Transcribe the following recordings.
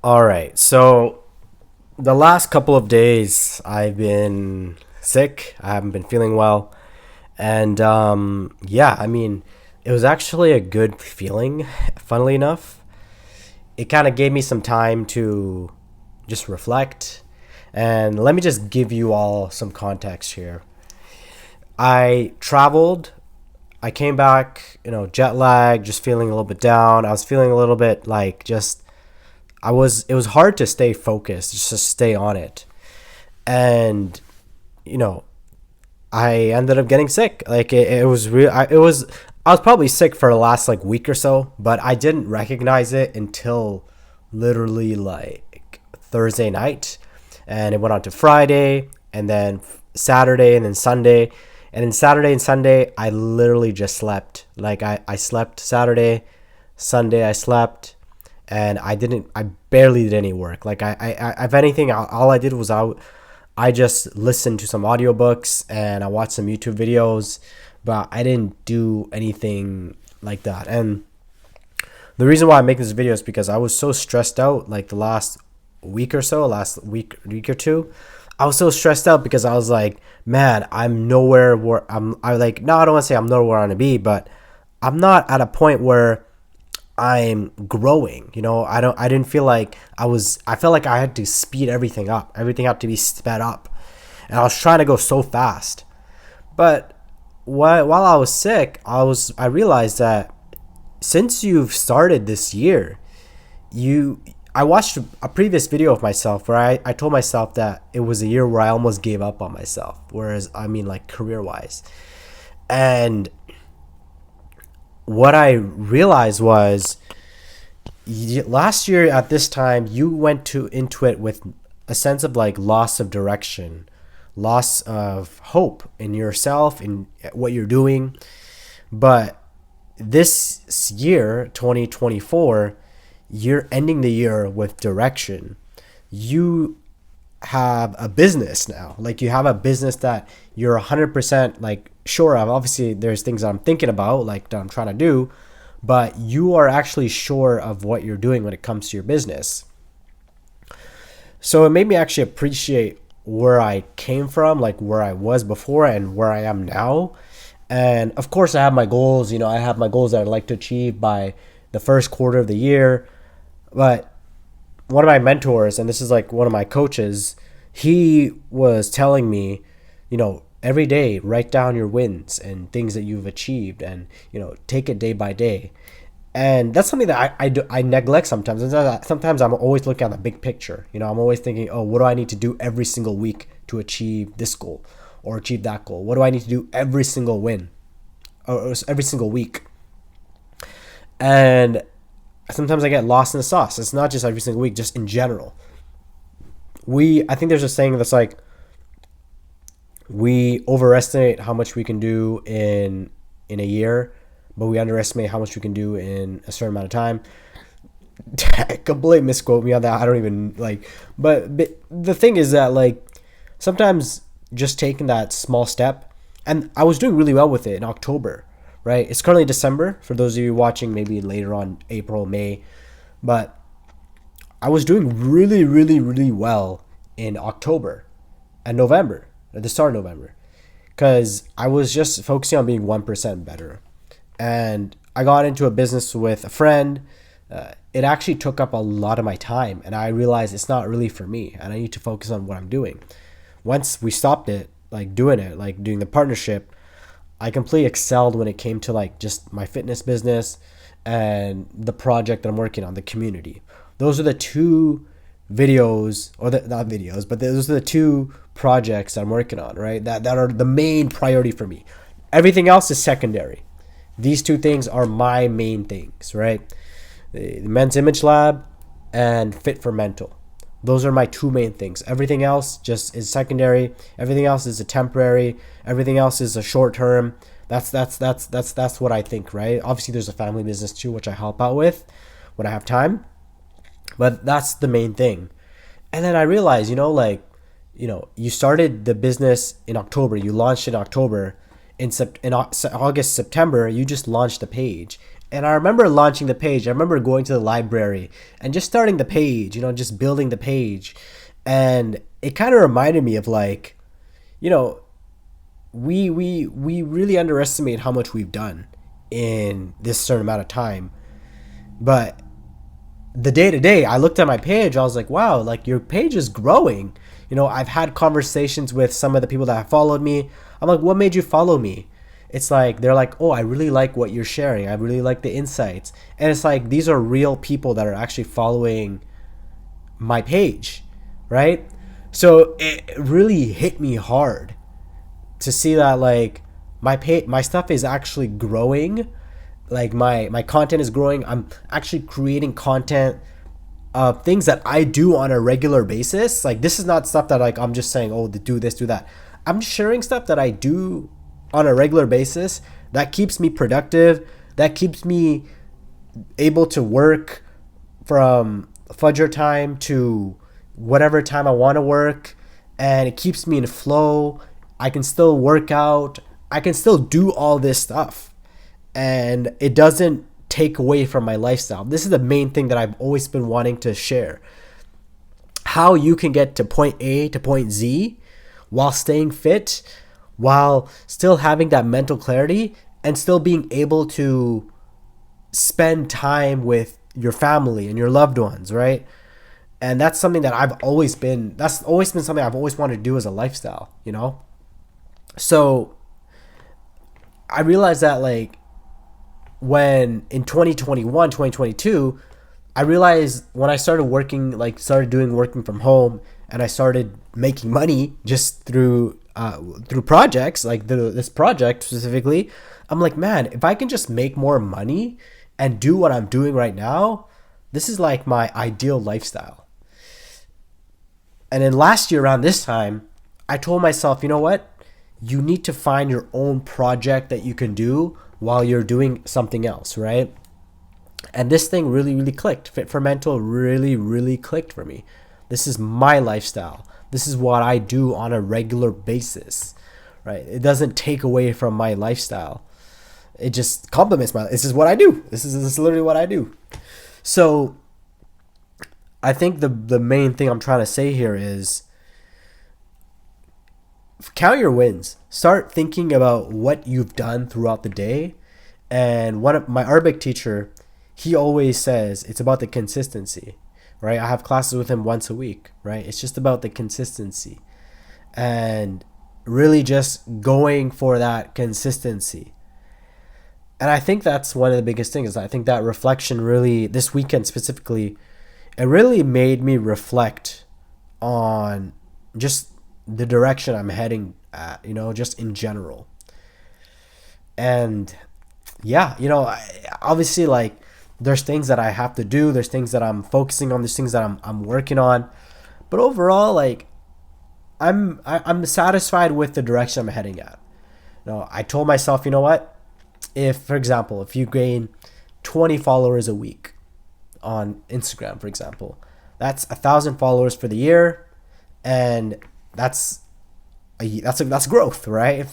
All right. So the last couple of days, I've been sick. I haven't been feeling well, and yeah, I mean, it was actually a good feeling. Funnily enough, it kind of gave me some time to just reflect. And let me just give you all some context here. I traveled. I came back, jet lag, just feeling a little bit down. I was feeling a little bit like just it was hard to stay focused, just to stay on it. And, you know, I ended up getting sick. Like it was real. I was probably sick for the last like week or so, but I didn't recognize it until literally like Thursday night. And it went on to Friday and then Saturday and then Sunday. And then Saturday and Sunday, I literally just slept. Like I slept Saturday, Sunday I slept, and I barely did any work. Like if anything, all I did was I just listened to some audiobooks and I watched some YouTube videos, but I didn't do anything like that. And the reason why I'm making this video is because I was so stressed out like the last week or so, week or two. I was so stressed out because I was like, man, I'm nowhere where I like, no, I don't want to say I'm nowhere where I want to be, but I'm not at a point where I'm growing. I didn't feel like I felt like I had to speed everything up. Everything had to be sped up. And I was trying to go so fast. But while I was sick, I realized that since you've started this year, you I watched a previous video of myself where I told myself that it was a year where I almost gave up on myself. Whereas I mean like career wise. And what I realized was last year at this time you went to into it with a sense of like loss of direction, loss of hope in yourself in what you're doing. But this year 2024, you're ending the year with direction. You have a business now. Like you have a business that you're 100% like sure of. Obviously there's things that I'm thinking about like that I'm trying to do, but you are actually sure of what you're doing when it comes to your business. So it made me actually appreciate where I came from, like where I was before and where I am now. And of course I have my goals. I have my goals that I'd like to achieve by the first quarter of the year. But one of my mentors, and this is like one of my coaches, he was telling me, every day write down your wins and things that you've achieved, and take it day by day. And that's something that I neglect sometimes. And sometimes I'm always looking at the big picture. I'm always thinking, oh, what do I need to do every single week to achieve this goal or achieve that goal? What do I need to do every single win or every single week? And sometimes I get lost in the sauce. It's not just every single week, just in general. I think there's a saying that's like, we overestimate how much we can do in a year, but we underestimate how much we can do in a certain amount of time. Complete misquote me on that. I don't even like, but the thing is that like sometimes just taking that small step, and I was doing really well with it in October, right? It's currently December for those of you watching maybe later on April, May, but I was doing really, really, really well in October and November, at the start of November, because I was just focusing on being 1% better. And I got into a business with a friend. It actually took up a lot of my time, and I realized it's not really for me, and I need to focus on what I'm doing. Once we stopped like doing the partnership, I completely excelled when it came to like just my fitness business and the project that I'm working on, the community. Those are the two videos, or not videos, but those are the two projects that I'm working on, right? That are the main priority for me. Everything else is secondary. These two things are my main things, right? The Men's Image Lab and Fit for Mental. Those are my two main things. Everything else just is secondary. Everything else is a temporary. Everything else is a short term. That's what I think, right? Obviously, there's a family business too, which I help out with when I have time. But that's the main thing. And then I realized, you started the business in October. You launched in October. In August, September, you just launched the page. And I remember launching the page. I remember going to the library and just starting the page, just building the page. And it kind of reminded me of like, you know, we really underestimate how much we've done in this certain amount of time. But the day to day, I looked at my page, I was like, wow, like your page is growing. I've had conversations with some of the people that have followed me. I'm like, what made you follow me? It's like, they're like, oh, I really like what you're sharing. I really like the insights. And it's like, these are real people that are actually following my page, right? So it really hit me hard to see that like my stuff is actually growing, like my content is growing. I'm actually creating content of things that I do on a regular basis. Like this is not stuff that like I'm just saying, oh, do this, do that. I'm sharing stuff that I do on a regular basis that keeps me productive, that keeps me able to work from fudger time to whatever time I want to work, and it keeps me in flow. I can still work out. I can still do all this stuff, and it doesn't take away from my lifestyle. This is the main thing that I've always been wanting to share. How you can get to point A to point Z while staying fit, while still having that mental clarity and still being able to spend time with your family and your loved ones, right? And that's something that that's always been something I've always wanted to do as a lifestyle. So I realized that like when in 2021, 2022, I realized when I started working from home, and I started making money just through projects like this project specifically. I'm like, man, if I can just make more money and do what I'm doing right now, this is like my ideal lifestyle. And then last year around this time, I told myself, you know what? You need to find your own project that you can do while you're doing something else, right? And this thing really, really clicked. Fit for Mental really, really clicked for me. This is my lifestyle. This is what I do on a regular basis, right? It doesn't take away from my lifestyle. It just complements this is what I do. This is literally what I do. So I think the main thing I'm trying to say here is count your wins. Start thinking about what you've done throughout the day. And one of my Arabic teacher, he always says it's about the consistency, right? I have classes with him once a week, right? It's just about the consistency and really just going for that consistency. And I think that's one of the biggest things. I think that reflection really, this weekend specifically, it really made me reflect on just the direction I'm heading at, just in general. And yeah, obviously like there's things that I have to do. There's things that I'm focusing on. There's things that I'm working on. But overall, like I'm satisfied with the direction I'm heading at. I told myself, you know what? If, for example, if you gain 20 followers a week on Instagram, for example, that's 1,000 followers for the year, and that's growth, right?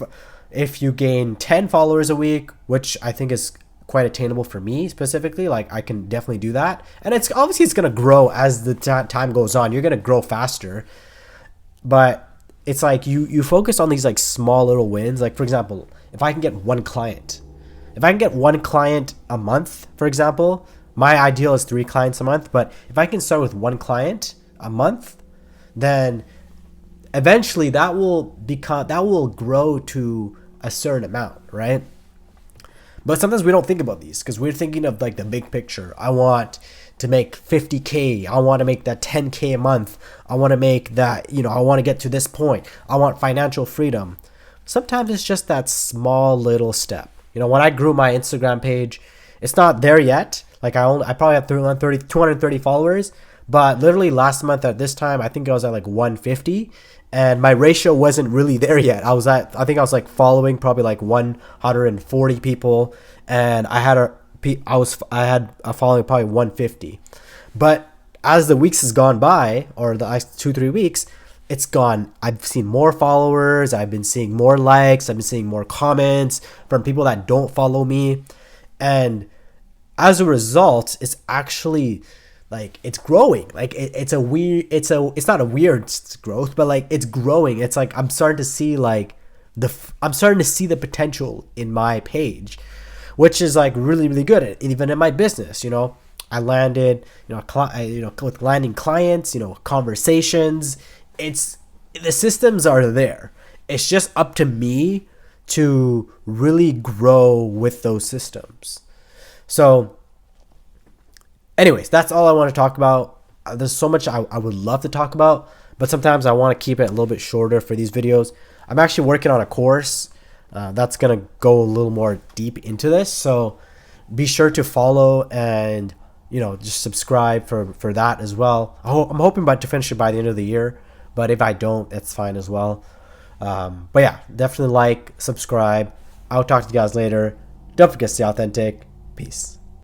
If you gain 10 followers a week, which I think is quite attainable for me specifically, like I can definitely do that, and it's going to grow as the time goes on. You're going to grow faster, but it's like you focus on these like small little wins. Like for example, if I can get one client a month, for example, my ideal is 3 clients a month, but if I can start with 1 client a month, then eventually that will grow to a certain amount, right? But sometimes we don't think about these because we're thinking of like the big picture. I want to make 50K. I want to make that 10K a month. I want to make that, I want to get to this point. I want financial freedom. Sometimes it's just that small little step. When I grew my Instagram page, it's not there yet. Like I probably have 230 followers, but literally last month at this time, I think I was at like 150, and my ratio wasn't really there yet. I think I was like following probably like 140 people, and I had a following probably 150. But as the weeks has gone by, or the 2-3 weeks, it's gone. I've seen more followers. I've been seeing more likes. I've been seeing more comments from people that don't follow me. And as a result, it's actually like it's growing. Like it's a weird, it's not a weird growth, but like it's growing. It's like I'm starting to see like I'm starting to see the potential in my page, which is like really really good. Even in my business, I landed, with landing clients, conversations. It's the systems are there. It's just up to me to really grow with those systems. So, anyways, that's all I want to talk about. There's so much I would love to talk about, but sometimes I want to keep it a little bit shorter for these videos. I'm actually working on a course that's going to go a little more deep into this. So be sure to follow and, just subscribe for that as well. I'm hoping to finish it by the end of the year, but if I don't, that's fine as well. But yeah, definitely like, subscribe. I'll talk to you guys later. Don't forget to stay authentic. Peace.